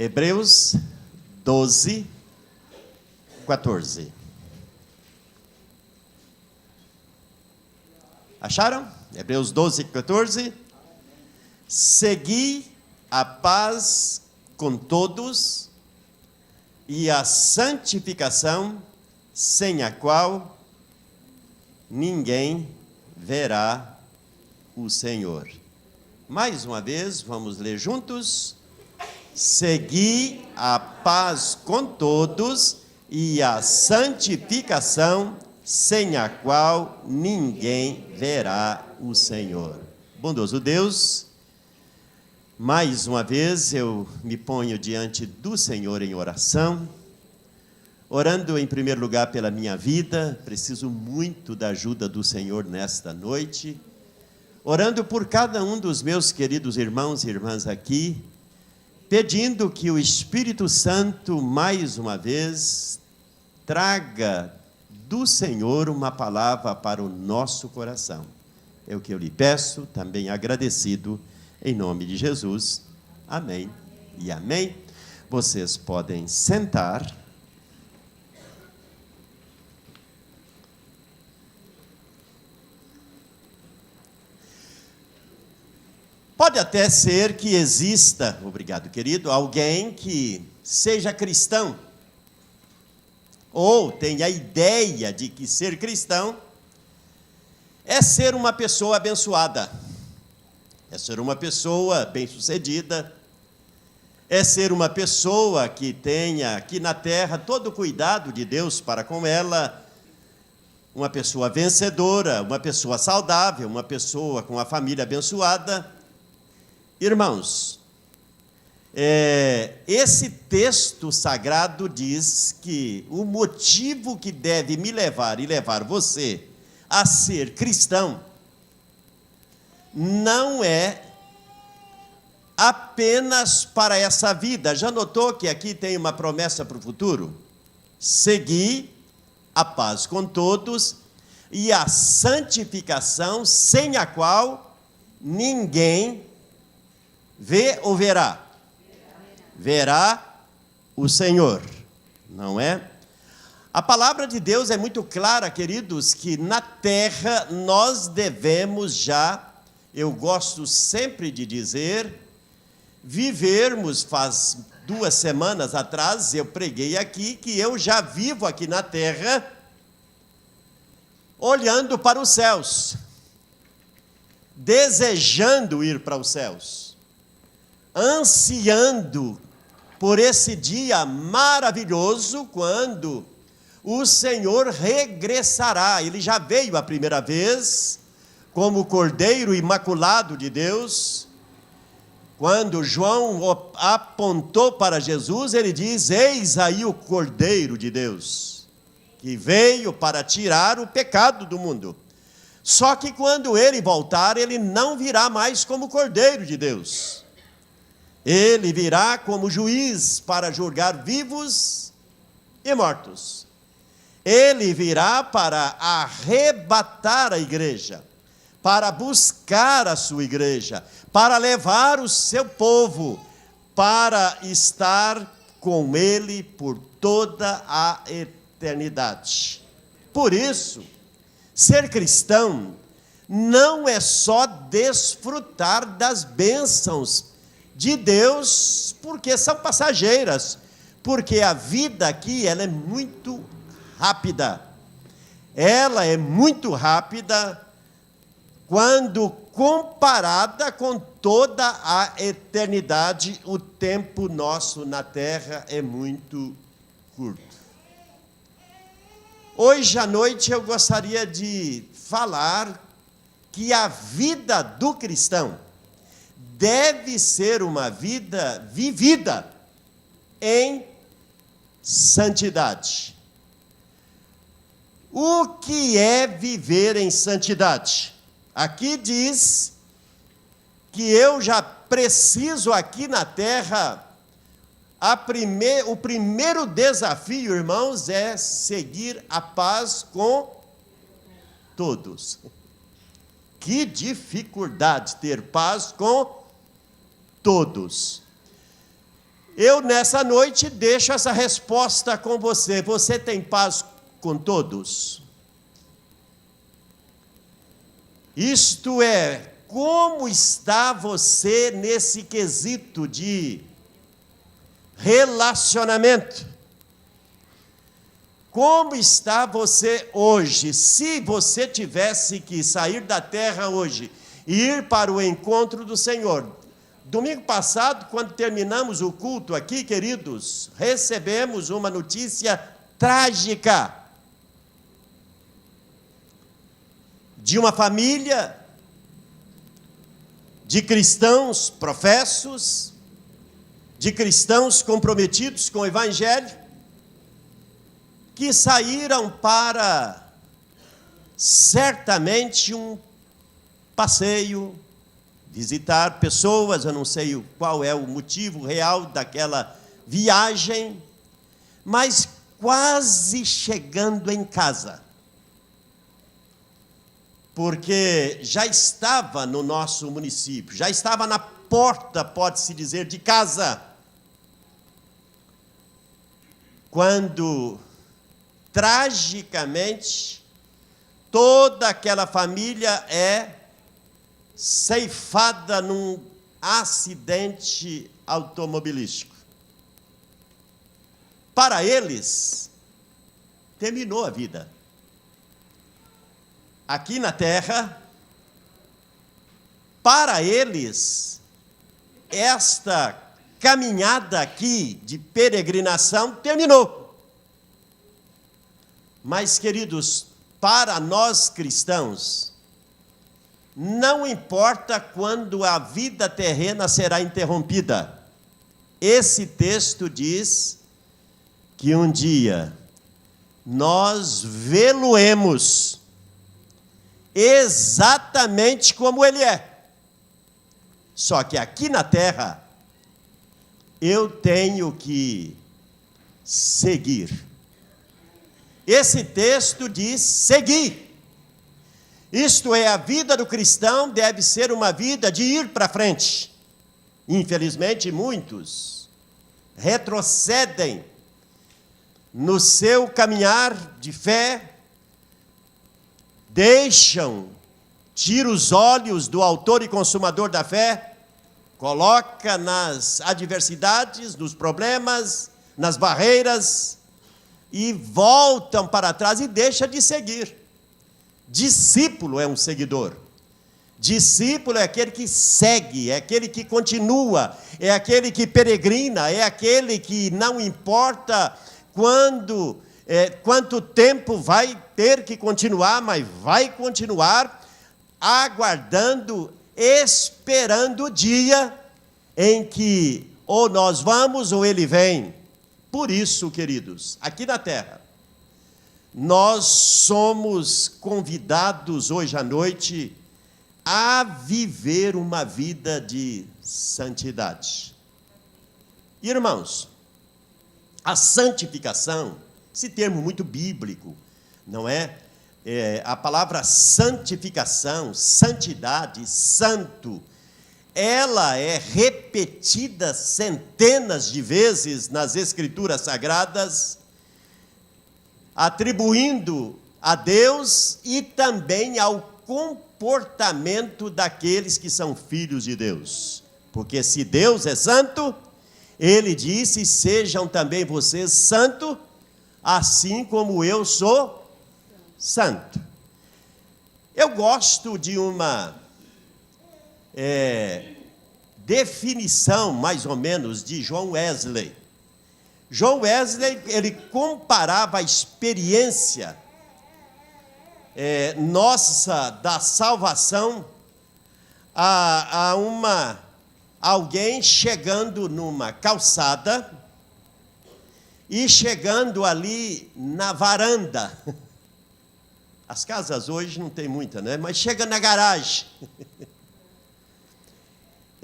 Hebreus 12, 14. Acharam? Hebreus 12, 14. Segui a paz com todos e a santificação, sem a qual ninguém verá o Senhor. Mais uma vez, vamos ler juntos. Segui a paz com todos e a santificação, sem a qual ninguém verá o Senhor. Bondoso Deus, mais uma vez eu me ponho diante do Senhor em oração, orando em primeiro lugar pela minha vida. Preciso muito da ajuda do Senhor nesta noite, orando por cada um dos meus queridos irmãos e irmãs aqui, pedindo que o Espírito Santo, mais uma vez, traga do Senhor uma palavra para o nosso coração. É o que eu lhe peço, também agradecido, em nome de Jesus. Amém e amém. Vocês podem sentar. Pode até ser que exista, obrigado querido, alguém que seja cristão, ou tenha a ideia de que ser cristão é ser uma pessoa abençoada, é ser uma pessoa bem-sucedida, é ser uma pessoa que tenha aqui na terra todo o cuidado de Deus para com ela, uma pessoa vencedora, uma pessoa saudável, uma pessoa com a família abençoada. Irmãos, esse texto sagrado diz que o motivo que deve me levar e levar você a ser cristão não é apenas para essa vida. Já notou que aqui tem uma promessa para o futuro? Segui a paz com todos e a santificação, sem a qual ninguém vê ou verá? Verá o Senhor, não é? A palavra de Deus é muito clara, queridos, que na terra nós devemos já, eu gosto sempre de dizer, vivermos. Faz 2 semanas atrás eu preguei aqui que eu já vivo aqui na terra, olhando para os céus, desejando ir para os céus, ansiando por esse dia maravilhoso, quando o Senhor regressará. Ele já veio a primeira vez, como Cordeiro Imaculado de Deus. Quando João apontou para Jesus, ele diz: eis aí o Cordeiro de Deus, que veio para tirar o pecado do mundo. Só que quando ele voltar, ele não virá mais como Cordeiro de Deus. Ele virá como juiz para julgar vivos e mortos. Ele virá para arrebatar a igreja, para buscar a sua igreja, para levar o seu povo, para estar com ele por toda a eternidade. Por isso, ser cristão não é só desfrutar das bênçãos de Deus, porque são passageiras, porque a vida aqui ela é muito rápida. Ela é muito rápida quando comparada com toda a eternidade. O tempo nosso na terra é muito curto. Hoje à noite eu gostaria de falar que a vida do cristão deve ser uma vida vivida em santidade. O que é viver em santidade? Aqui diz que eu já preciso aqui na terra, o primeiro desafio, irmãos, é seguir a paz com todos. Que dificuldade ter paz com todos. Eu, nessa noite, deixo essa resposta com você. Você tem paz com todos? Isto é, como está você nesse quesito de relacionamento? Como está você hoje? Se você tivesse que sair da terra hoje e ir para o encontro do Senhor. Domingo passado, quando terminamos o culto aqui, queridos, recebemos uma notícia trágica de uma família de cristãos professos, de cristãos comprometidos com o Evangelho, que saíram para, certamente, um passeio, visitar pessoas. Eu não sei qual é o motivo real daquela viagem, mas quase chegando em casa, porque já estava no nosso município, já estava na porta, pode-se dizer, de casa, quando, tragicamente, toda aquela família é ceifada num acidente automobilístico. Para eles, terminou a vida. Aqui na terra, para eles, esta caminhada aqui de peregrinação terminou. Mas, queridos, para nós cristãos, não importa quando a vida terrena será interrompida. Esse texto diz que um dia nós vê-lo-emos exatamente como ele é. Só que aqui na terra eu tenho que seguir. Esse texto diz seguir. Isto é, a vida do cristão deve ser uma vida de ir para frente. Infelizmente, muitos retrocedem no seu caminhar de fé, tiram os olhos do autor e consumador da fé, coloca nas adversidades, nos problemas, nas barreiras, e voltam para trás e deixam de seguir. Discípulo é um seguidor. Discípulo é aquele que segue, é aquele que continua, é aquele que peregrina, é aquele que não importa quanto tempo vai ter que continuar, mas vai continuar aguardando, esperando o dia em que ou nós vamos ou ele vem. Por isso, queridos, aqui na terra, nós somos convidados hoje à noite a viver uma vida de santidade. Irmãos, a santificação, esse termo muito bíblico, não é? A palavra santificação, santidade, santo, ela é repetida centenas de vezes nas Escrituras Sagradas, atribuindo a Deus e também ao comportamento daqueles que são filhos de Deus. Porque se Deus é santo, ele disse: sejam também vocês santos, assim como eu sou santo. Eu gosto de uma definição, mais ou menos, de John Wesley. John Wesley, ele comparava a experiência nossa da salvação a alguém chegando numa calçada e chegando ali na varanda. As casas hoje não tem muita, né? Mas chega na garagem.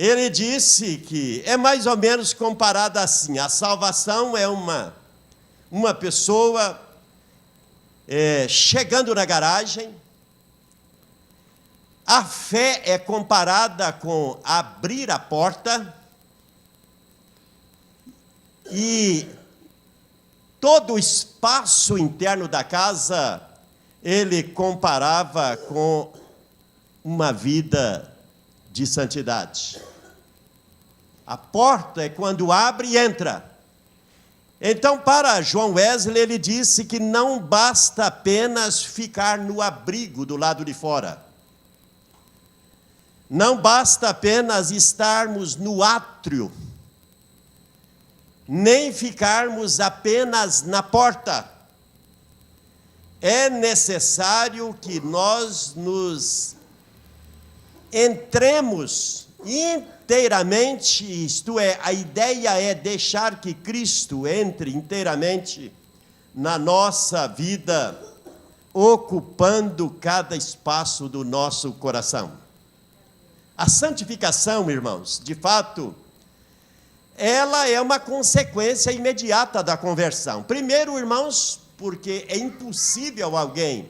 Ele disse que é mais ou menos comparado assim: a salvação é uma pessoa chegando na garagem, a fé é comparada com abrir a porta, E todo o espaço interno da casa, ele comparava com uma vida de santidade. A porta é quando abre e entra. Então, para John Wesley, ele disse que não basta apenas ficar no abrigo do lado de fora. Não basta apenas estarmos no átrio, nem ficarmos apenas na porta. É necessário que nós nos entremos inteiramente, isto é, a ideia é deixar que Cristo entre inteiramente na nossa vida, ocupando cada espaço do nosso coração. A santificação, irmãos, de fato, ela é uma consequência imediata da conversão. Primeiro, irmãos, porque é impossível alguém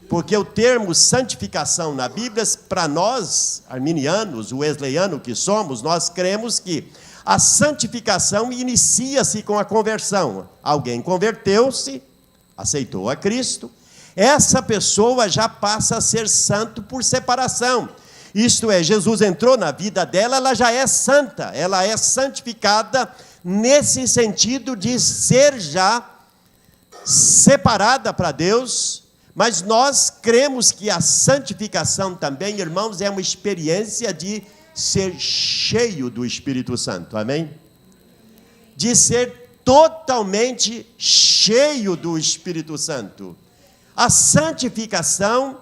porque o termo santificação na Bíblia, para nós, arminianos, wesleyanos que somos, nós cremos que a santificação inicia-se com a conversão. Alguém converteu-se, aceitou a Cristo, essa pessoa já passa a ser santo por separação. Isto é, Jesus entrou na vida dela, ela já é santa, ela é santificada nesse sentido de ser já separada para Deus. Mas nós cremos que a santificação também, irmãos, é uma experiência de ser cheio do Espírito Santo, amém? De ser totalmente cheio do Espírito Santo. A santificação,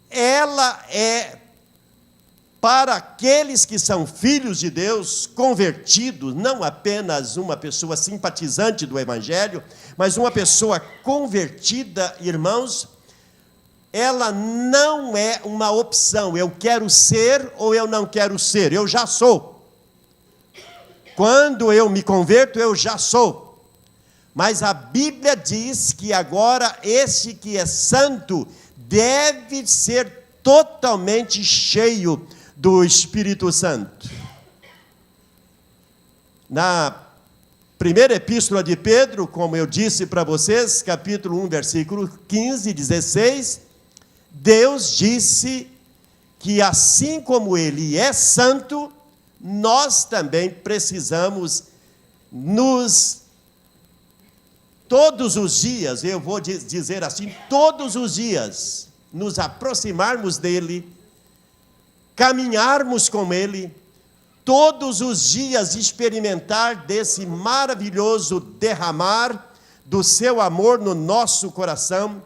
ela é para aqueles que são filhos de Deus, convertidos, não apenas uma pessoa simpatizante do Evangelho, mas uma pessoa convertida, irmãos, ela não é uma opção, eu quero ser ou eu não quero ser, eu já sou. Quando eu me converto, eu já sou. Mas a Bíblia diz que agora esse que é santo deve ser totalmente cheio do Espírito Santo. Na primeira epístola de Pedro, como eu disse para vocês, capítulo 1, versículo 15 e 16, Deus disse que assim como Ele é santo, nós também precisamos todos os dias, eu vou dizer assim, todos os dias, nos aproximarmos dEle, caminharmos com Ele, todos os dias experimentar desse maravilhoso derramar do seu amor no nosso coração,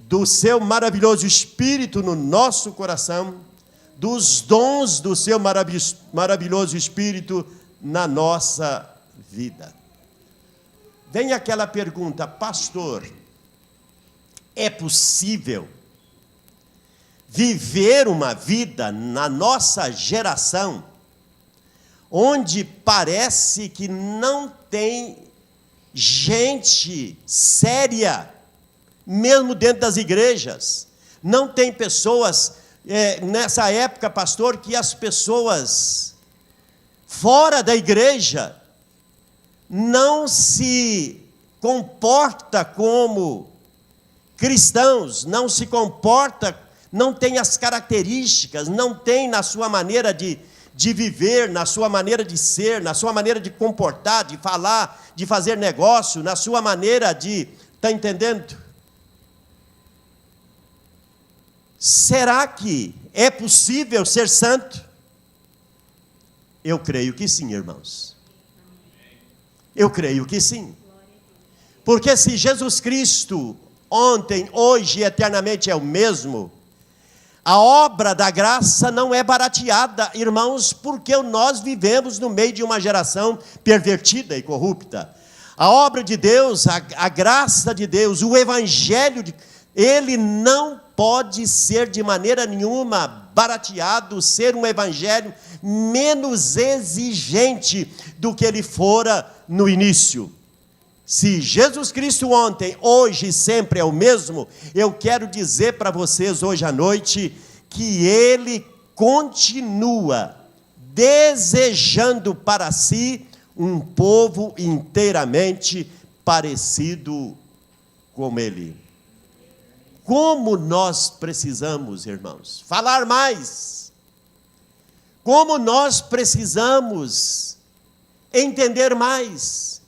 do seu maravilhoso Espírito no nosso coração, dos dons do seu maravilhoso Espírito na nossa vida. Vem aquela pergunta, pastor, é possível viver uma vida na nossa geração onde parece que não tem gente séria, mesmo dentro das igrejas? Não tem pessoas, nessa época, pastor, que as pessoas fora da igreja não se comporta como cristãos, não se comporta, não tem as características, não tem na sua maneira de viver, na sua maneira de ser, na sua maneira de comportar, de falar, de fazer negócio, na sua maneira de... Está entendendo? Será que é possível ser santo? Eu creio que sim, irmãos. Eu creio que sim. Porque se Jesus Cristo, ontem, hoje e eternamente é o mesmo, a obra da graça não é barateada, irmãos, porque nós vivemos no meio de uma geração pervertida e corrupta. A obra de Deus, a graça de Deus, o Evangelho, ele não pode ser de maneira nenhuma barateado, ser um Evangelho menos exigente do que ele fora no início. Se Jesus Cristo ontem, hoje e sempre é o mesmo, eu quero dizer para vocês hoje à noite que Ele continua desejando para si um povo inteiramente parecido com ele. Como nós precisamos, irmãos, falar mais. Como nós precisamos entender mais.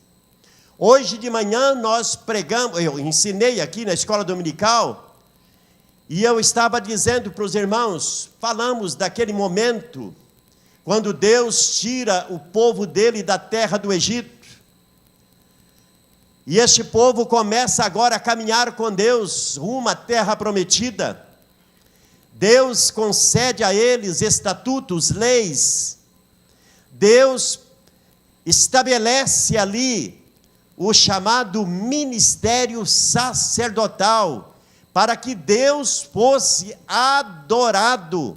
Hoje de manhã nós pregamos, eu ensinei aqui na escola dominical, e eu estava dizendo para os irmãos, falamos daquele momento, quando Deus tira o povo dele da terra do Egito, e este povo começa agora a caminhar com Deus, rumo à terra prometida. Deus concede a eles estatutos, leis. Deus estabelece ali o chamado ministério sacerdotal, para que Deus fosse adorado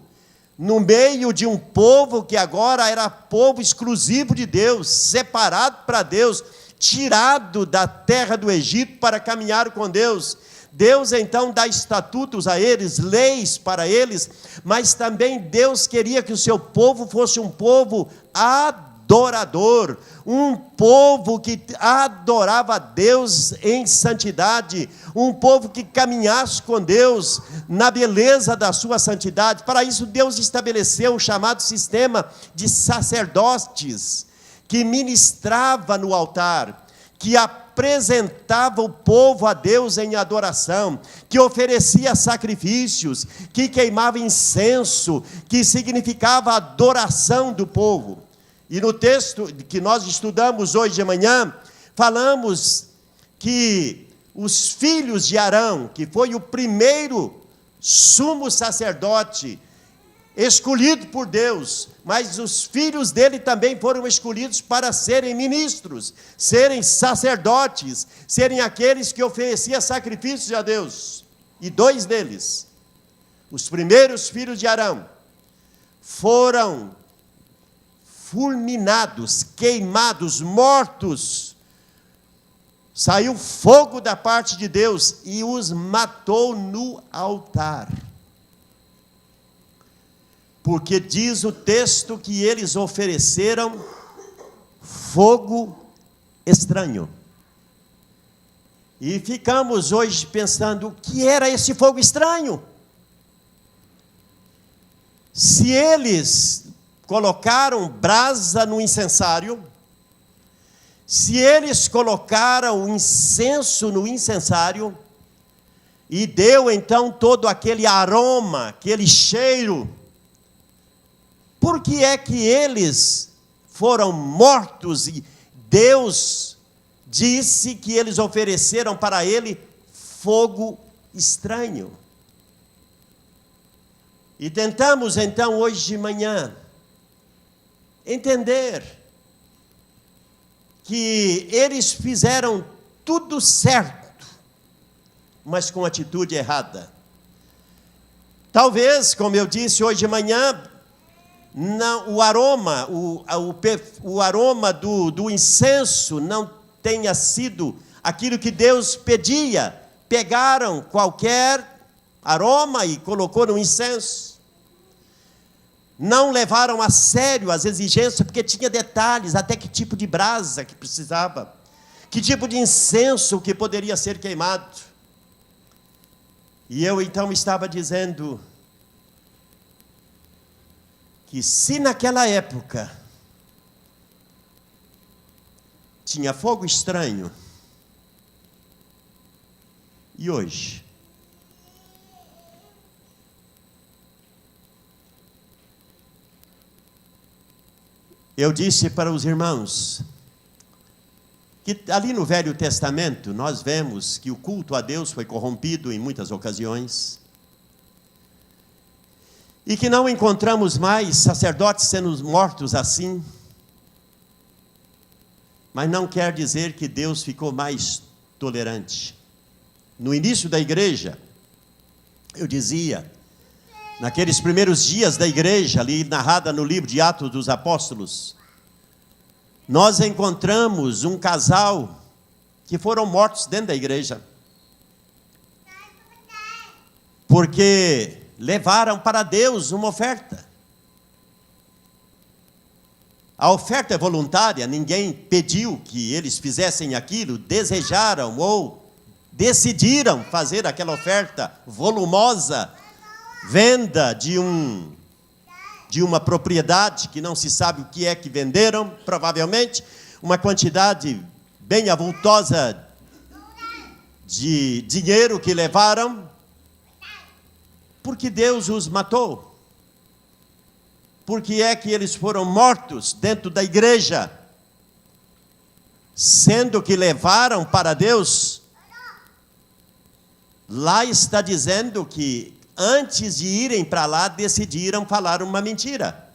no meio de um povo que agora era povo exclusivo de Deus, separado para Deus, tirado da terra do Egito para caminhar com Deus. Deus então dá estatutos a eles, leis para eles, mas também Deus queria que o seu povo fosse um povo adorador, um povo que adorava a Deus em santidade, um povo que caminhasse com Deus na beleza da sua santidade. Para isso Deus estabeleceu o chamado sistema de sacerdotes, que ministrava no altar, que apresentava o povo a Deus em adoração, que oferecia sacrifícios, que queimava incenso, que significava a adoração do povo. E no texto que nós estudamos hoje de manhã, falamos que os filhos de Arão, que foi o primeiro sumo sacerdote, escolhido por Deus, mas os filhos dele também foram escolhidos para serem ministros, serem sacerdotes, serem aqueles que ofereciam sacrifícios a Deus. E dois deles, os primeiros filhos de Arão, foram fulminados, queimados, mortos. Saiu fogo da parte de Deus e os matou no altar. Porque diz o texto que eles ofereceram fogo estranho. E ficamos hoje pensando, o que era esse fogo estranho? Se eles colocaram brasa no incensário, se eles colocaram incenso no incensário, e deu então todo aquele aroma, aquele cheiro, por que é que eles foram mortos e Deus disse que eles ofereceram para ele fogo estranho? E tentamos então hoje de manhã entender que eles fizeram tudo certo, mas com atitude errada. Talvez, como eu disse hoje de manhã, não, o aroma do incenso não tenha sido aquilo que Deus pedia. Pegaram qualquer aroma e colocou no incenso. Não levaram a sério as exigências, porque tinha detalhes, até que tipo de brasa que precisava, que tipo de incenso que poderia ser queimado. E eu então estava dizendo que se naquela época tinha fogo estranho, e hoje? Eu disse para os irmãos que ali no Velho Testamento nós vemos que o culto a Deus foi corrompido em muitas ocasiões, e que não encontramos mais sacerdotes sendo mortos assim, mas não quer dizer que Deus ficou mais tolerante. No início da igreja, eu dizia, naqueles primeiros dias da igreja, ali narrada no livro de Atos dos Apóstolos, nós encontramos um casal que foram mortos dentro da igreja, porque levaram para Deus uma oferta. A oferta é voluntária, ninguém pediu que eles fizessem aquilo, desejaram ou decidiram fazer aquela oferta volumosa, venda de uma propriedade que não se sabe o que é que venderam, provavelmente, uma quantidade bem avultosa de dinheiro que levaram, porque Deus os matou. Por que é que eles foram mortos dentro da igreja? Sendo que levaram para Deus. Lá está dizendo que antes de irem para lá, decidiram falar uma mentira.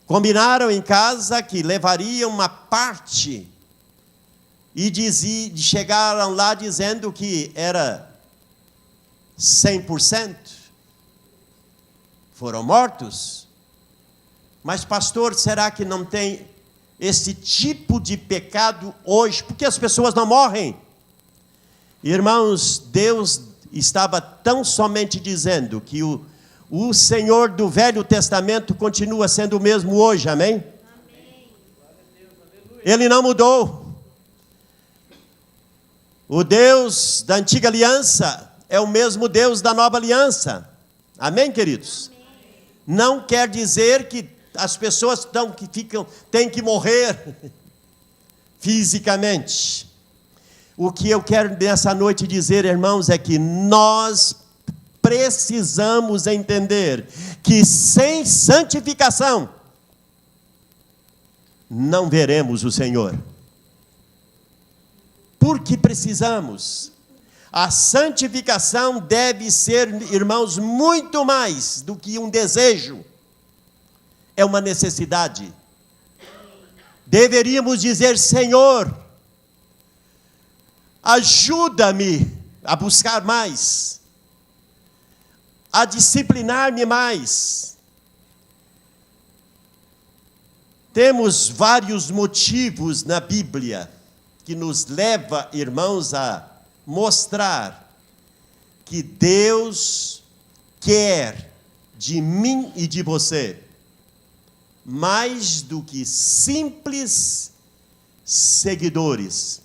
Combinaram em casa que levariam uma parte e chegaram lá dizendo que era 100%. Foram mortos. Mas, pastor, será que não tem esse tipo de pecado hoje? Porque as pessoas não morrem. Irmãos, Deus estava tão somente dizendo que o Senhor do Velho Testamento continua sendo o mesmo hoje, amém? Amém. Ele não mudou. O Deus da antiga aliança é o mesmo Deus da nova aliança. Amém, queridos? Amém. Não quer dizer que as pessoas têm que morrer fisicamente. O que eu quero nessa noite dizer, irmãos, é que nós precisamos entender que sem santificação não veremos o Senhor. Porque precisamos. A santificação deve ser, irmãos, muito mais do que um desejo. É uma necessidade. Deveríamos dizer: Senhor, ajuda-me a buscar mais, a disciplinar-me mais. Temos vários motivos na Bíblia que nos leva, irmãos, a mostrar que Deus quer de mim e de você mais do que simples seguidores.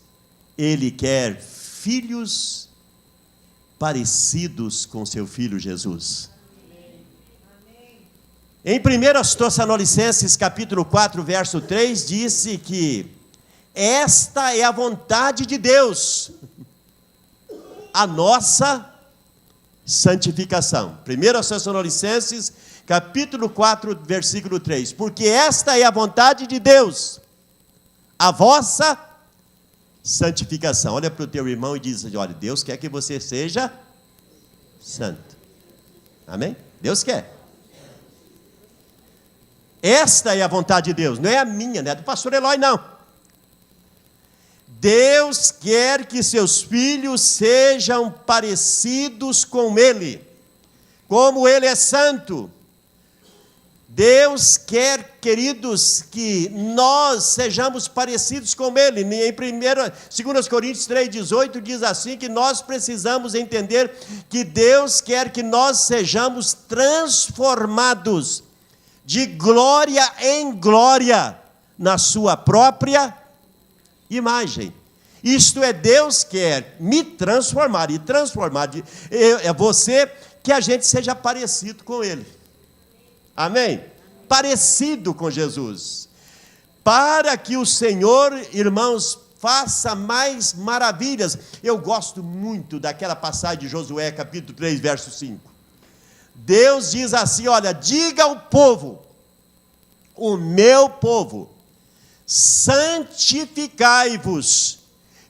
Ele quer filhos parecidos com seu Filho Jesus. Em 1 Tessalonicenses capítulo 4, verso 3, disse que esta é a vontade de Deus, a nossa santificação. 1 Tessalonicenses capítulo 4, versículo 3. Porque esta é a vontade de Deus, a vossa santificação. Olha para o teu irmão e diz: olha, Deus quer que você seja santo. Amém? Deus quer. Esta é a vontade de Deus, não é a minha, não é do pastor Eloy, não. Deus quer que seus filhos sejam parecidos com Ele, como Ele é santo. Deus quer, queridos, que nós sejamos parecidos com Ele. Em 2 Coríntios 3,18 diz assim, que nós precisamos entender que Deus quer que nós sejamos transformados de glória em glória na sua própria imagem. Isto é, Deus quer me transformar e transformar é você, que a gente seja parecido com Ele. Amém? Parecido com Jesus. Para que o Senhor, irmãos, faça mais maravilhas. Eu gosto muito daquela passagem de Josué, capítulo 3, verso 5. Deus diz assim: olha, diga ao povo, o meu povo, santificai-vos,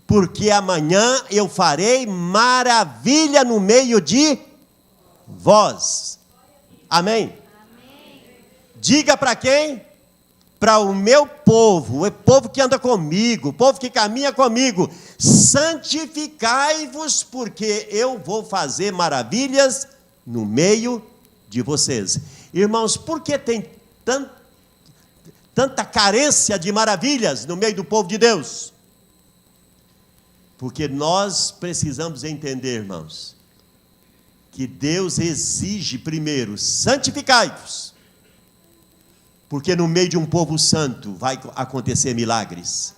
porque amanhã eu farei maravilha no meio de vós. Amém? Diga para quem? Para o meu povo, o povo que anda comigo, o povo que caminha comigo. Santificai-vos, porque eu vou fazer maravilhas no meio de vocês. Irmãos, por que tem tanta carência de maravilhas no meio do povo de Deus? Porque nós precisamos entender, irmãos, que Deus exige primeiro: santificai-vos. Porque no meio de um povo santo vai acontecer milagres.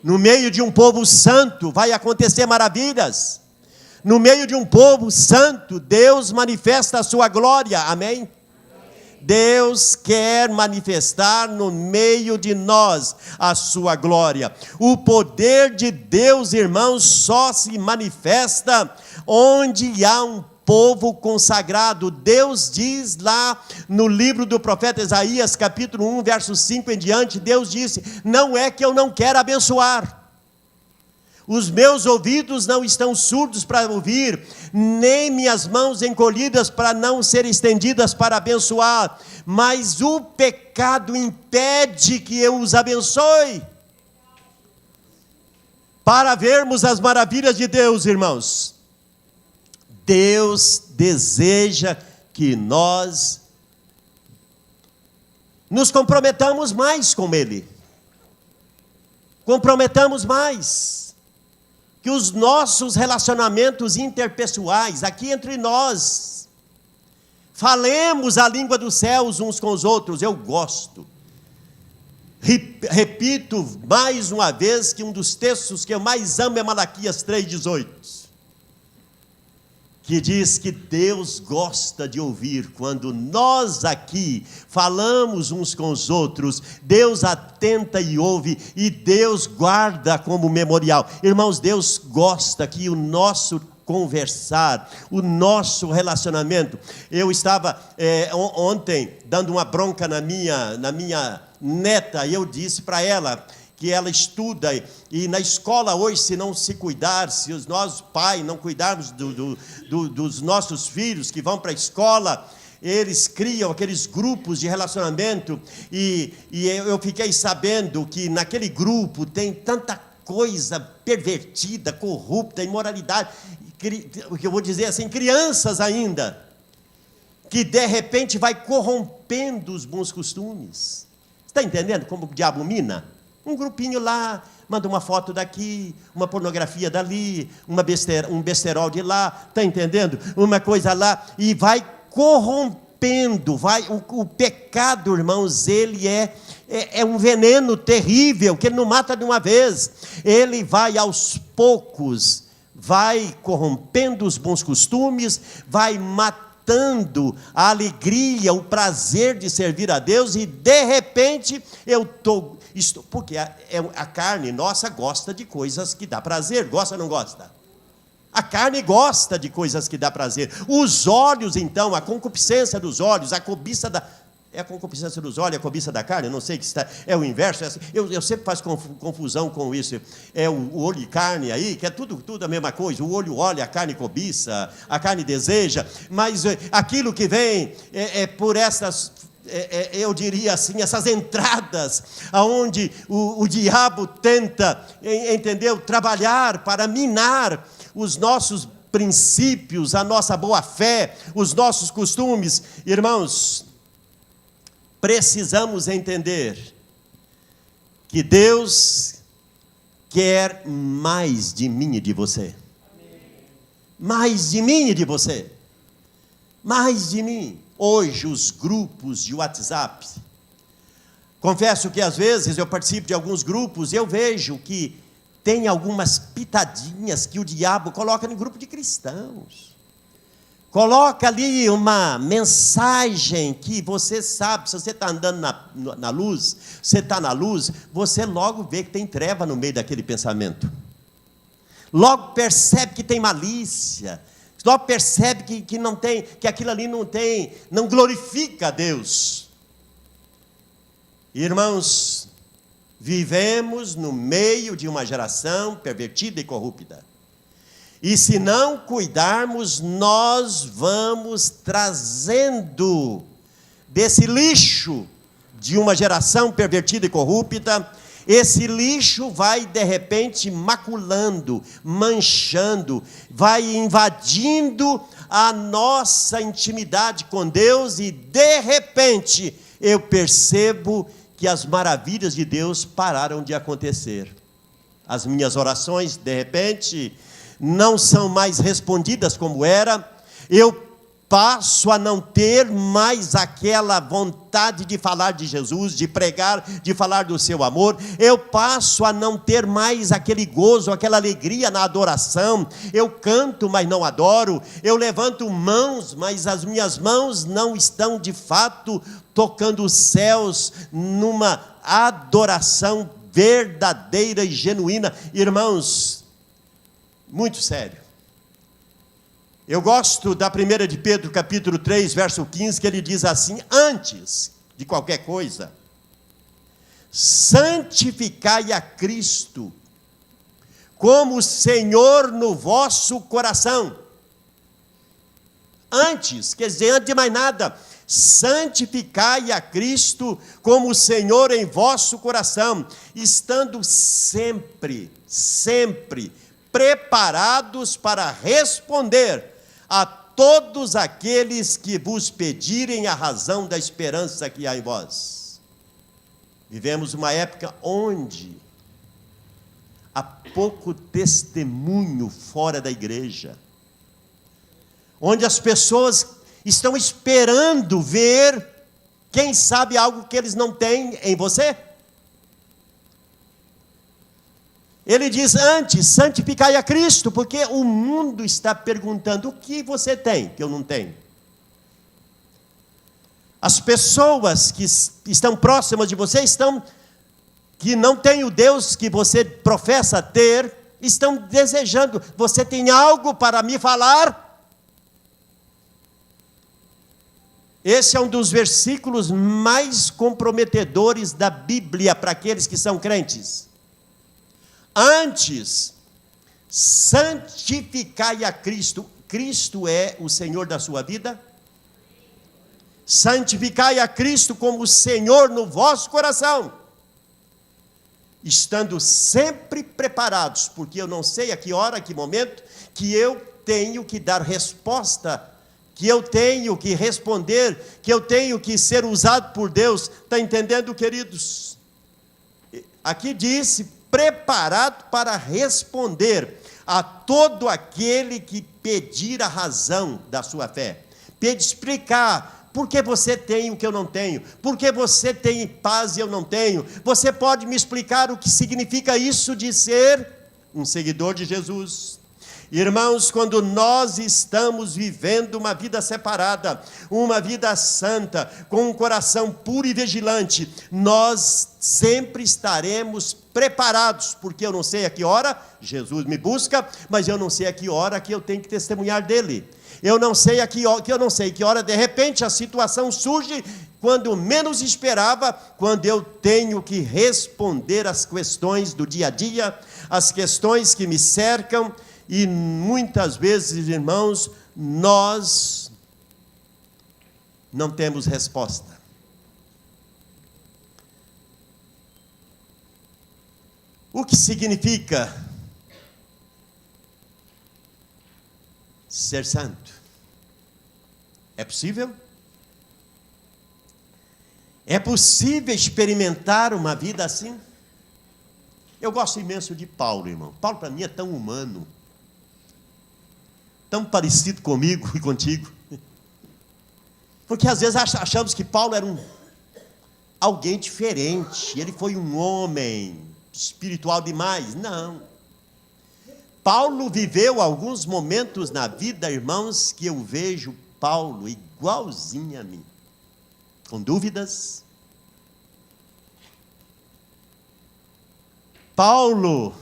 No meio de um povo santo vai acontecer maravilhas. No meio de um povo santo, Deus manifesta a sua glória. Amém? Deus quer manifestar no meio de nós a sua glória. O poder de Deus, irmãos, só se manifesta onde há um povo consagrado. Deus diz lá no livro do profeta Isaías, capítulo 1, verso 5 em diante, Deus disse: não é que eu não quero abençoar. Os meus ouvidos não estão surdos para ouvir, nem minhas mãos encolhidas para não serem estendidas para abençoar, mas o pecado impede que eu os abençoe. Para vermos as maravilhas de Deus, irmãos, Deus deseja que nós nos comprometamos mais com Ele. Comprometamos mais. Que os nossos relacionamentos interpessoais, aqui entre nós, falemos a língua dos céus uns com os outros. Eu gosto. Repito mais uma vez que um dos textos que eu mais amo é Malaquias 3,18. Que diz que Deus gosta de ouvir quando nós aqui falamos uns com os outros. Deus atenta e ouve, e Deus guarda como memorial. Irmãos, Deus gosta que o nosso conversar, o nosso relacionamento. Eu estava ontem dando uma bronca na minha neta, e eu disse para ela que ela estuda, e na escola hoje, se não se cuidar, se os nossos pais não cuidarmos dos nossos filhos que vão para a escola, eles criam aqueles grupos de relacionamento, e eu fiquei sabendo que naquele grupo tem tanta coisa pervertida, corrupta, imoralidade, que eu vou dizer assim, crianças ainda, que de repente vai corrompendo os bons costumes. Está entendendo como o diabo mina? Um grupinho lá, manda uma foto daqui, uma pornografia dali, um besterol de lá, está entendendo? Uma coisa lá, e vai corrompendo, o pecado, irmãos, ele é um veneno terrível, que ele não mata de uma vez, ele vai aos poucos, vai corrompendo os bons costumes, vai matando a alegria, o prazer de servir a Deus, e de repente porque a carne nossa gosta de coisas que dá prazer. Gosta ou não gosta? A carne gosta de coisas que dá prazer. Os olhos, então, a concupiscência dos olhos, a cobiça da... É a concupiscência dos olhos, a cobiça da carne? Eu não sei que está... É o inverso. Eu sempre faço confusão com isso. É o olho e carne aí, que é tudo a mesma coisa. O olho olha, a carne cobiça, a carne deseja. Mas aquilo que vem por essas... eu diria assim, essas entradas, aonde o diabo tenta, entendeu, trabalhar para minar os nossos princípios, a nossa boa fé, os nossos costumes. Irmãos, precisamos entender que Deus quer mais de mim e de você. Mais de mim e de você. Mais de mim. Hoje, os grupos de WhatsApp, confesso que às vezes eu participo de alguns grupos e eu vejo que tem algumas pitadinhas que o diabo coloca no grupo de cristãos. Coloca ali uma mensagem que você sabe, se você está andando na luz, você está na luz, você logo vê que tem treva no meio daquele pensamento. Logo percebe que tem malícia. Logo percebe que não tem, que aquilo ali não glorifica a Deus. Irmãos, vivemos no meio de uma geração pervertida e corrupta. E se não cuidarmos, nós vamos trazendo desse lixo de uma geração pervertida e corrupta. Esse lixo vai de repente maculando, manchando, vai invadindo a nossa intimidade com Deus, e de repente eu percebo que as maravilhas de Deus pararam de acontecer. As minhas orações de repente não são mais respondidas como era. Eu passo a não ter mais aquela vontade de falar de Jesus, de pregar, de falar do seu amor. Eu passo a não ter mais aquele gozo, aquela alegria na adoração. Eu canto, mas não adoro. Eu levanto mãos, mas as minhas mãos não estão de fato tocando os céus numa adoração verdadeira e genuína. Irmãos, muito sério. Eu gosto da 1 de Pedro, capítulo 3, verso 15, que ele diz assim: antes de qualquer coisa, santificai a Cristo como Senhor no vosso coração. Antes, quer dizer, antes de mais nada, santificai a Cristo como Senhor em vosso coração, estando sempre preparados para responder a todos aqueles que vos pedirem a razão da esperança que há em vós. Vivemos uma época onde há pouco testemunho fora da igreja, onde as pessoas estão esperando ver, quem sabe, algo que eles não têm em você. Ele diz antes, santificai a Cristo, porque o mundo está perguntando: o que você tem que eu não tenho? As pessoas que estão próximas de você, que não têm o Deus que você professa ter, estão desejando: você tem algo para me falar? Esse é um dos versículos mais comprometedores da Bíblia para aqueles que são crentes. Antes, santificai a Cristo. Cristo é o Senhor da sua vida? Santificai a Cristo como Senhor no vosso coração, estando sempre preparados, porque eu não sei a que hora, a que momento, que eu tenho que dar resposta, que eu tenho que responder, que eu tenho que ser usado por Deus. Está entendendo, queridos? Aqui disse: preparado para responder a todo aquele que pedir a razão da sua fé. Explicar por que você tem o que eu não tenho, por que você tem paz e eu não tenho. Você pode me explicar o que significa isso de ser um seguidor de Jesus? Irmãos, quando nós estamos vivendo uma vida separada, uma vida santa, com um coração puro e vigilante, nós sempre estaremos preparados, porque eu não sei a que hora Jesus me busca, mas eu não sei a que hora que eu tenho que testemunhar dele. Eu não sei que hora de repente a situação surge quando menos esperava, quando eu tenho que responder às questões do dia a dia, às questões que me cercam. E muitas vezes, irmãos, nós não temos resposta. O que significa ser santo? É possível? É possível experimentar uma vida assim? Eu gosto imenso de Paulo, irmão. Paulo, para mim, é tão humano, tão parecido comigo e contigo, porque às vezes achamos que Paulo era alguém diferente, ele foi um homem espiritual demais. Não. Paulo viveu alguns momentos na vida, irmãos, que eu vejo Paulo igualzinho a mim, com dúvidas. Paulo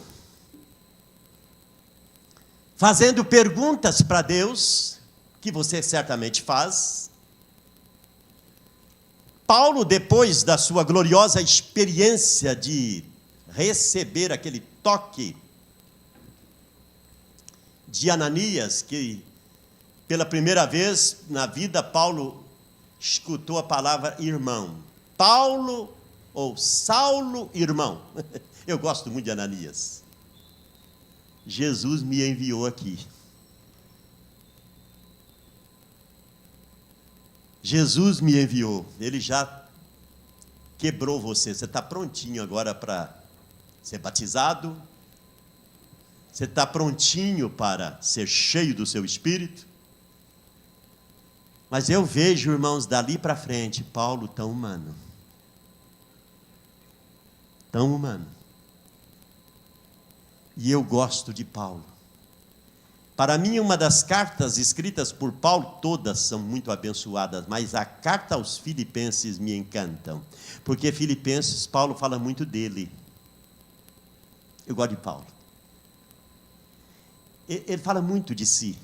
fazendo perguntas para Deus, que você certamente faz. Paulo, depois da sua gloriosa experiência de receber aquele toque de Ananias, que pela primeira vez na vida Paulo escutou a palavra irmão. Paulo, ou Saulo, irmão. Eu gosto muito de Ananias. Jesus me enviou aqui. Jesus me enviou. Ele já quebrou você. Você está prontinho agora para ser batizado? Você está prontinho para ser cheio do seu Espírito? Mas eu vejo, irmãos, dali para frente, Paulo tão humano. Tão humano. E eu gosto de Paulo. Para mim, uma das cartas escritas por Paulo, todas são muito abençoadas, mas a carta aos Filipenses me encantam. Porque Filipenses, Paulo fala muito dele. Eu gosto de Paulo. Ele fala muito de si.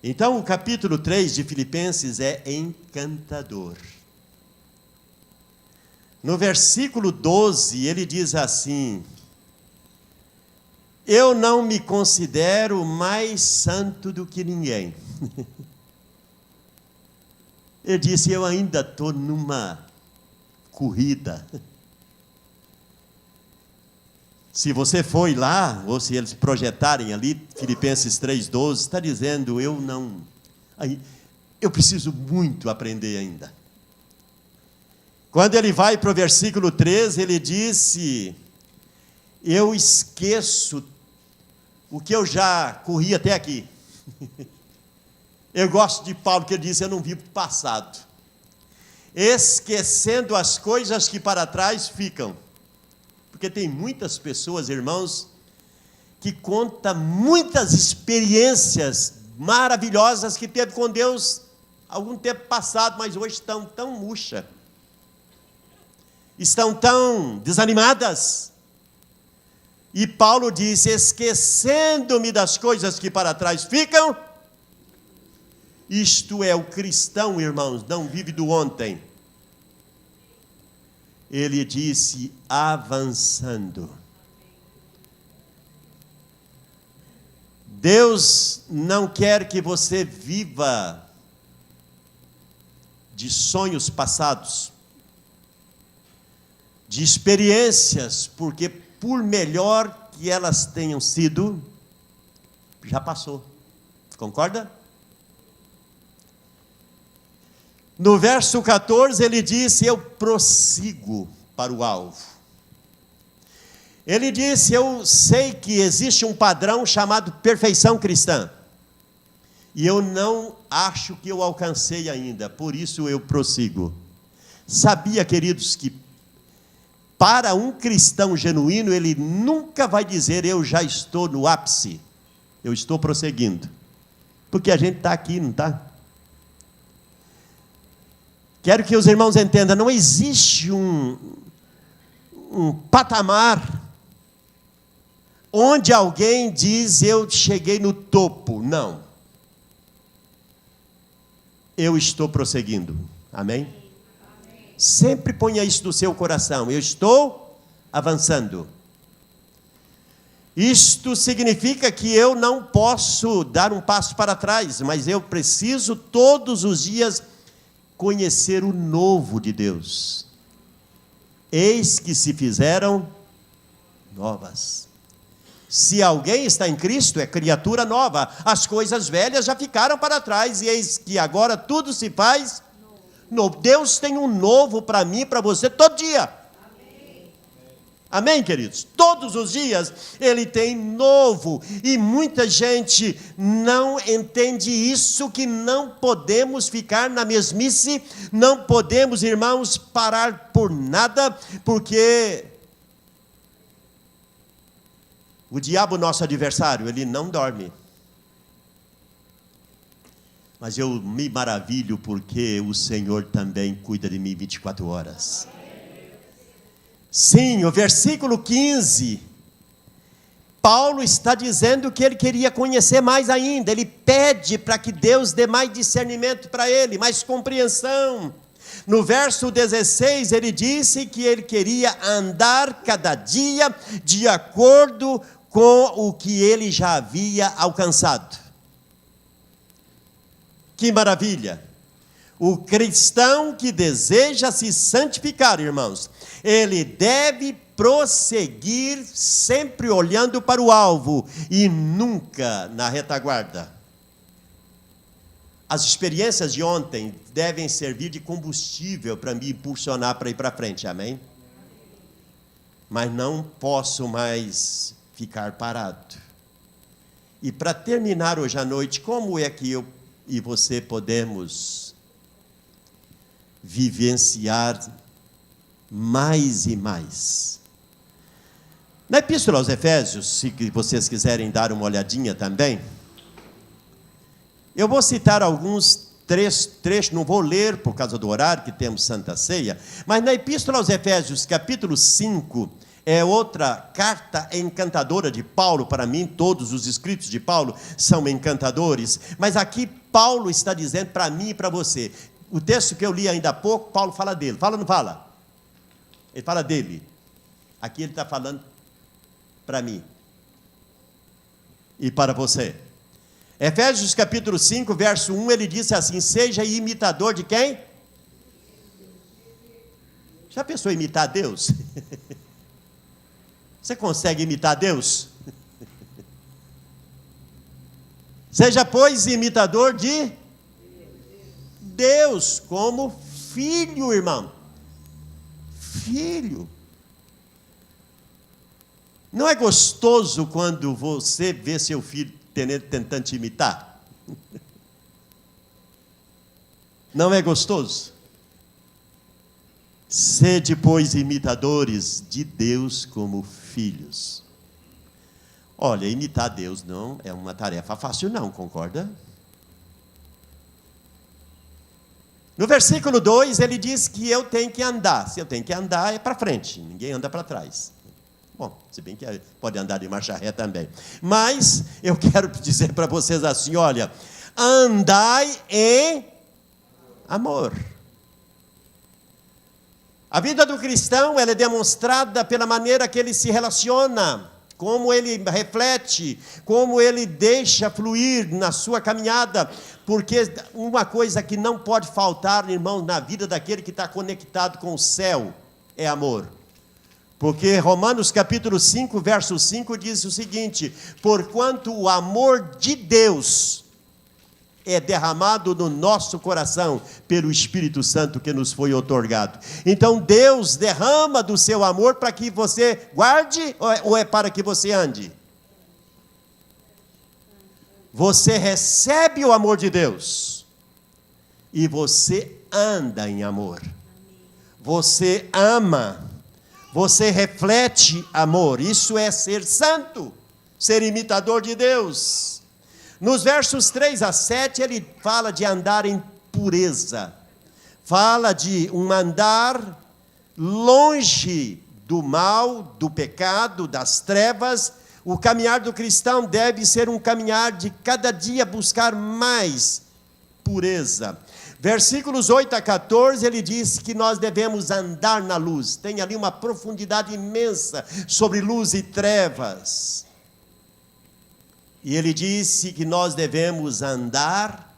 Então, o capítulo 3 de Filipenses é encantador. No versículo 12, ele diz assim: eu não me considero mais santo do que ninguém. Ele disse, eu ainda estou numa corrida. Se você foi lá, ou se eles projetarem ali, Filipenses 3,12, está dizendo, eu preciso muito aprender ainda. Quando ele vai para o versículo 13, ele disse, eu esqueço o que eu já corri até aqui. Eu gosto de Paulo, que ele disse, eu não vivo o passado. Esquecendo as coisas que para trás ficam. Porque tem muitas pessoas, irmãos, que contam muitas experiências maravilhosas que teve com Deus algum tempo passado, mas hoje estão tão murcha, estão tão desanimadas. E Paulo diz, esquecendo-me das coisas que para trás ficam, isto é, o cristão, irmãos, não vive do ontem. Ele disse, avançando. Deus não quer que você viva de sonhos passados, de experiências, porque por melhor que elas tenham sido, já passou. Concorda? No verso 14 ele disse, eu prossigo para o alvo. Ele disse, eu sei que existe um padrão chamado perfeição cristã. E eu não acho que eu alcancei ainda, por isso eu prossigo. Sabia, queridos, que para um cristão genuíno, ele nunca vai dizer, eu já estou no ápice. Eu estou prosseguindo. Porque a gente está aqui, não está? Quero que os irmãos entendam, não existe um patamar onde alguém diz, eu cheguei no topo. Não. Eu estou prosseguindo. Amém? Sempre ponha isso no seu coração. Eu estou avançando. Isto significa que eu não posso dar um passo para trás, mas eu preciso todos os dias conhecer o novo de Deus. Eis que se fizeram novas. Se alguém está em Cristo, é criatura nova. As coisas velhas já ficaram para trás, e eis que agora tudo se faz novo. Deus tem um novo para mim e para você todo dia. Amém, queridos? Todos os dias Ele tem novo. E muita gente não entende isso, que não podemos ficar na mesmice, não podemos, irmãos, parar por nada, porque o diabo, nosso adversário, ele não dorme. Mas eu me maravilho porque o Senhor também cuida de mim 24 horas. Sim, o versículo 15, Paulo está dizendo que ele queria conhecer mais ainda. Ele pede para que Deus dê mais discernimento para ele, mais compreensão. No verso 16, ele disse que ele queria andar cada dia de acordo com o que ele já havia alcançado. Que maravilha! O cristão que deseja se santificar, irmãos, ele deve prosseguir sempre olhando para o alvo e nunca na retaguarda. As experiências de ontem devem servir de combustível para me impulsionar para ir para frente, amém? Mas não posso mais ficar parado. E para terminar hoje à noite, como é que eu e você podemos vivenciar mais e mais. Na Epístola aos Efésios, se vocês quiserem dar uma olhadinha também, eu vou citar alguns trechos, não vou ler por causa do horário que temos Santa Ceia, mas na Epístola aos Efésios, capítulo 5, é outra carta encantadora de Paulo. Para mim, todos os escritos de Paulo são encantadores, mas aqui Paulo está dizendo para mim e para você. O texto que eu li ainda há pouco, Paulo fala dele. Fala ou não fala? Ele fala dele. Aqui ele está falando para mim e para você. Efésios capítulo 5, verso 1, ele disse assim: seja imitador de quem? Já pensou em imitar Deus? Você consegue imitar Deus? Seja, pois, imitador de Deus, como filho, irmão. Filho. Não é gostoso quando você vê seu filho tentando te imitar? Não é gostoso? Sede, pois, imitadores de Deus como filhos. Olha, imitar Deus não é uma tarefa fácil não, concorda? No versículo 2, ele diz que eu tenho que andar. Se eu tenho que andar, é para frente, ninguém anda para trás. Bom, se bem que pode andar de marcha ré também. Mas eu quero dizer para vocês assim, olha, andai em amor. A vida do cristão, ela é demonstrada pela maneira que ele se relaciona, como ele reflete, como ele deixa fluir na sua caminhada, porque uma coisa que não pode faltar, irmão, na vida daquele que está conectado com o céu, é amor. Porque Romanos capítulo 5, verso 5 diz o seguinte: porquanto o amor de Deus é derramado no nosso coração pelo Espírito Santo que nos foi outorgado. Então Deus derrama do seu amor para que você guarde ou é para que você ande? Você recebe o amor de Deus e você anda em amor. Você ama. Você reflete amor. Isso é ser santo, ser imitador de Deus. Nos versos 3 a 7, ele fala de andar em pureza. Fala de um andar longe do mal, do pecado, das trevas. O caminhar do cristão deve ser um caminhar de cada dia buscar mais pureza. Versículos 8 a 14, ele diz que nós devemos andar na luz. Tem ali uma profundidade imensa sobre luz e trevas. E ele disse que nós devemos andar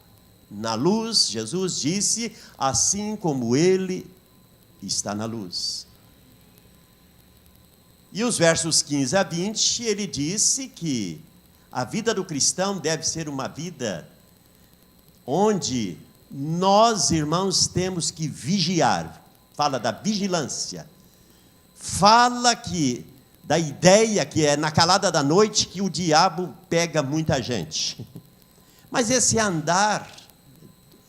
na luz. Jesus disse, assim como ele está na luz. E os versos 15 a 20, ele disse que a vida do cristão deve ser uma vida onde nós, irmãos, temos que vigiar. Fala da vigilância. Fala da ideia que é na calada da noite que o diabo pega muita gente. Mas esse andar,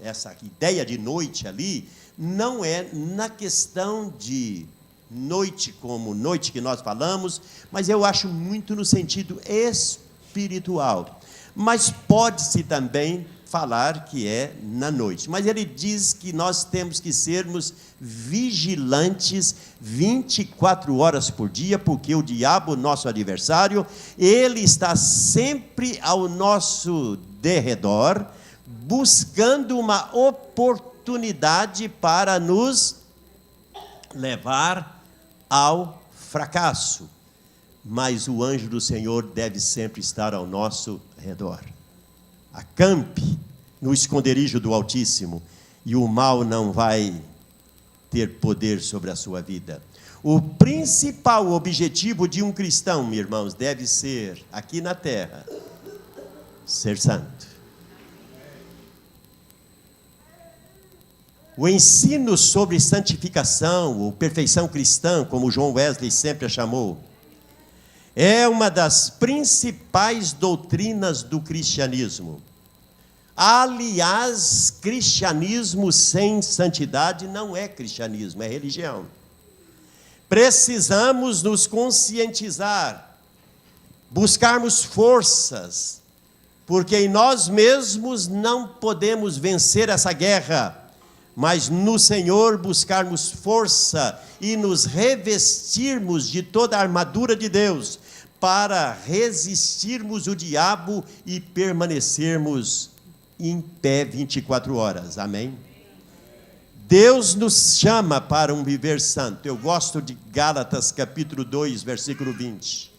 essa ideia de noite ali, não é na questão de noite como noite que nós falamos, mas eu acho muito no sentido espiritual. Mas pode-se também falar que é na noite. Mas ele diz que nós temos que sermos vigilantes 24 horas por dia, porque o diabo, nosso adversário, ele está sempre ao nosso derredor, buscando uma oportunidade para nos levar ao fracasso. Mas o anjo do Senhor deve sempre estar ao nosso redor. Acampe no esconderijo do Altíssimo, e o mal não vai ter poder sobre a sua vida. O principal objetivo de um cristão, meus irmãos, deve ser, aqui na terra, ser santo. O ensino sobre santificação, ou perfeição cristã, como John Wesley sempre a chamou, é uma das principais doutrinas do cristianismo. Aliás, cristianismo sem santidade não é cristianismo, é religião. Precisamos nos conscientizar, buscarmos forças, porque em nós mesmos não podemos vencer essa guerra, mas no Senhor buscarmos força e nos revestirmos de toda a armadura de Deus, para resistirmos o diabo e permanecermos em pé 24 horas, amém? Deus nos chama para um viver santo. Eu gosto de Gálatas capítulo 2, versículo 20.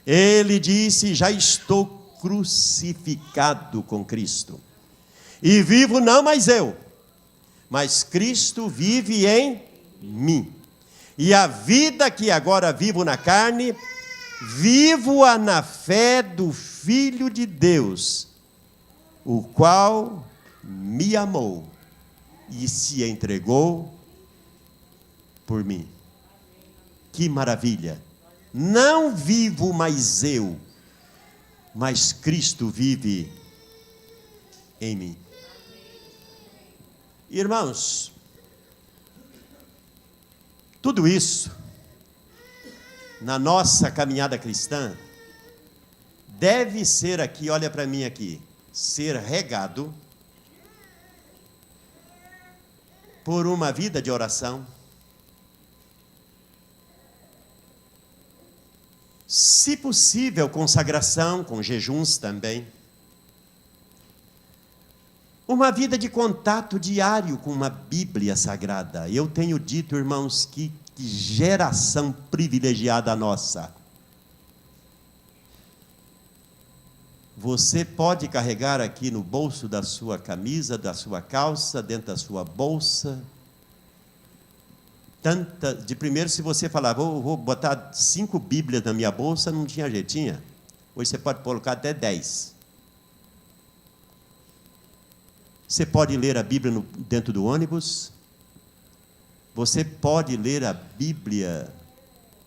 Ele disse: já estou crucificado com Cristo, e vivo não mais eu, mas Cristo vive em mim. E a vida que agora vivo na carne, vivo-a na fé do Filho de Deus, o qual me amou e se entregou por mim. Que maravilha! Não vivo mais eu, mas Cristo vive em mim. Irmãos, tudo isso, na nossa caminhada cristã, deve ser aqui, olha para mim aqui, ser regado por uma vida de oração, se possível, consagração, com jejuns também, uma vida de contato diário com uma Bíblia Sagrada. Eu tenho dito, irmãos, que geração privilegiada a nossa. Você pode carregar aqui no bolso da sua camisa, da sua calça, dentro da sua bolsa. De primeiro, se você falar, vou botar 5 Bíblias na minha bolsa, não tinha jeitinho. Hoje você pode colocar até 10. Você pode ler a Bíblia dentro do ônibus. Você pode ler a Bíblia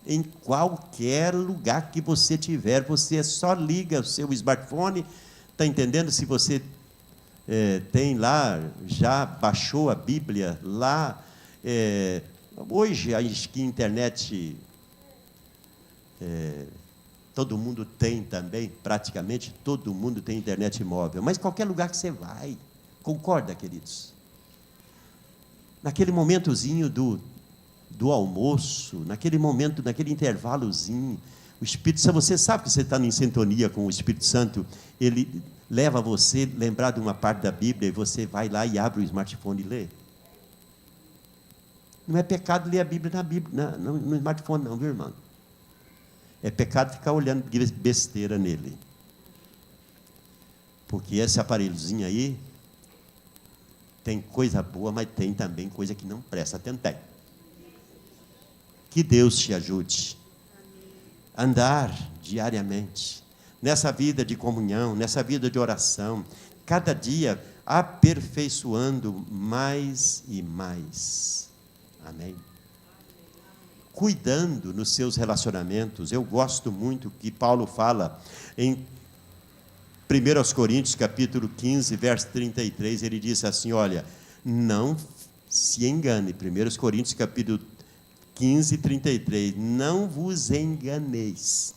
em qualquer lugar que você tiver. Você só liga o seu smartphone, está entendendo? Se você tem lá, já baixou a Bíblia lá. Hoje, acho que a internet, todo mundo tem também, praticamente todo mundo tem internet móvel, mas qualquer lugar que você vai, concorda, queridos? Naquele momentozinho do almoço, naquele momento, naquele intervalozinho, o Espírito Santo, você sabe que você está em sintonia com o Espírito Santo, ele leva você a lembrar de uma parte da Bíblia, e você vai lá e abre o smartphone e lê. Não é pecado ler a Bíblia no smartphone não, viu, irmão? É pecado ficar olhando besteira nele. Porque esse aparelhozinho aí, tem coisa boa, mas tem também coisa que não presta, tem. Que Deus te ajude a andar diariamente, nessa vida de comunhão, nessa vida de oração, cada dia aperfeiçoando mais e mais. Amém? Cuidando nos seus relacionamentos. Eu gosto muito que Paulo fala em 1 Coríntios, capítulo 15, verso 33, ele diz assim, olha, não se engane, 1 Coríntios, capítulo 15, 33, não vos enganeis.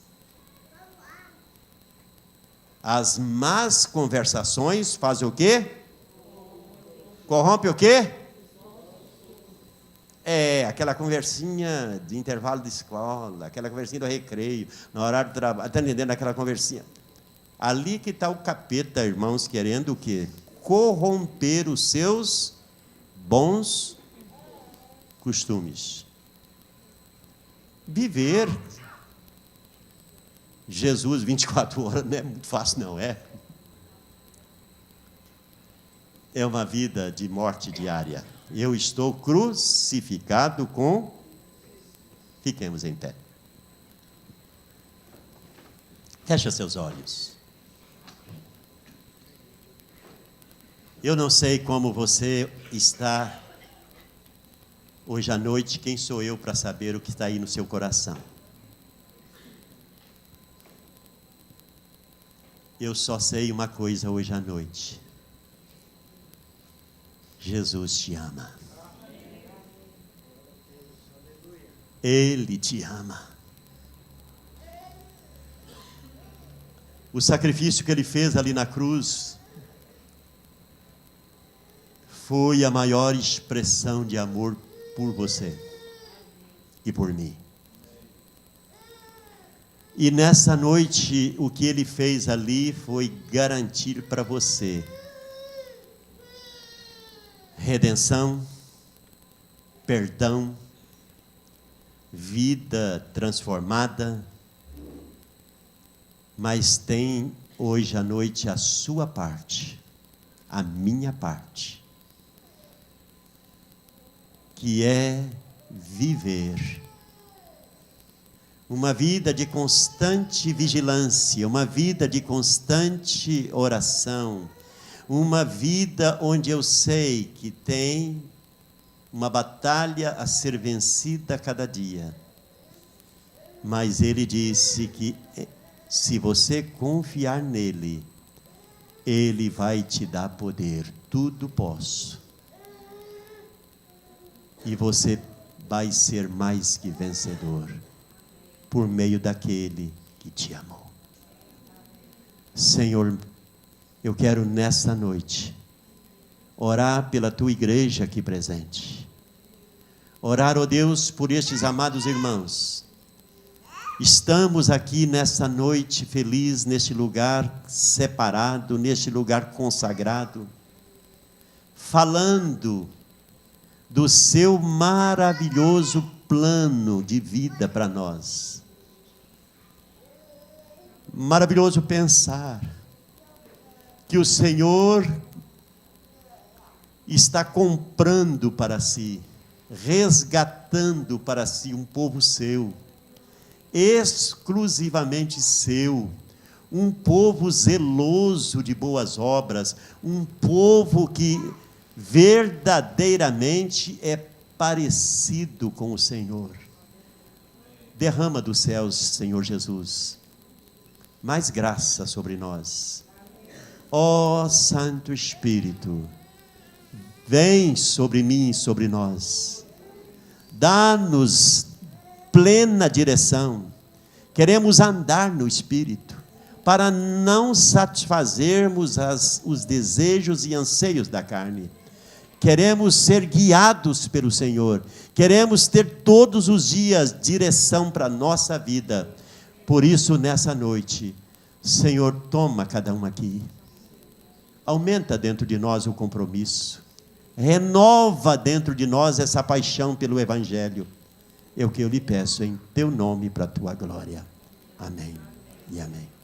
As más conversações fazem o quê? Corrompe o quê? Aquela conversinha de intervalo de escola, aquela conversinha do recreio, na hora do trabalho, está entendendo aquela conversinha? Ali que está o capeta, irmãos, querendo o quê? Corromper os seus bons costumes. Viver Jesus 24 horas não é muito fácil, não é? É uma vida de morte diária. Eu estou crucificado com... Fiquemos em pé. Fecha seus olhos. Eu não sei como você está hoje à noite, quem sou eu para saber o que está aí no seu coração? Eu só sei uma coisa hoje à noite. Jesus te ama. Ele te ama. O sacrifício que ele fez ali na cruz foi a maior expressão de amor por você e por mim. E nessa noite, o que ele fez ali foi garantir para você redenção, perdão, vida transformada, mas tem hoje à noite a sua parte, a minha parte, que é viver uma vida de constante vigilância, uma vida de constante oração, uma vida onde eu sei que tem uma batalha a ser vencida a cada dia. Mas ele disse que se você confiar nele, ele vai te dar poder. Tudo posso. E você vai ser mais que vencedor por meio daquele que te amou. Senhor, eu quero nessa noite orar pela tua igreja aqui presente. Orar, ó Deus, por estes amados irmãos. Estamos aqui nessa noite feliz, neste lugar separado, neste lugar consagrado, falando do seu maravilhoso plano de vida para nós. Maravilhoso pensar que o Senhor está comprando para si, resgatando para si um povo seu, exclusivamente seu, um povo zeloso de boas obras, um povo que verdadeiramente é parecido com o Senhor. Derrama dos céus, Senhor Jesus, mais graça sobre nós. Ó Santo Espírito, vem sobre mim e sobre nós. Dá-nos plena direção. Queremos andar no Espírito, para não satisfazermos os desejos e anseios da carne. Queremos ser guiados pelo Senhor. Queremos ter todos os dias direção para a nossa vida. Por isso, nessa noite, Senhor, toma cada um aqui. Aumenta dentro de nós o compromisso. Renova dentro de nós essa paixão pelo Evangelho. É o que eu lhe peço em teu nome, para a tua glória. Amém e amém.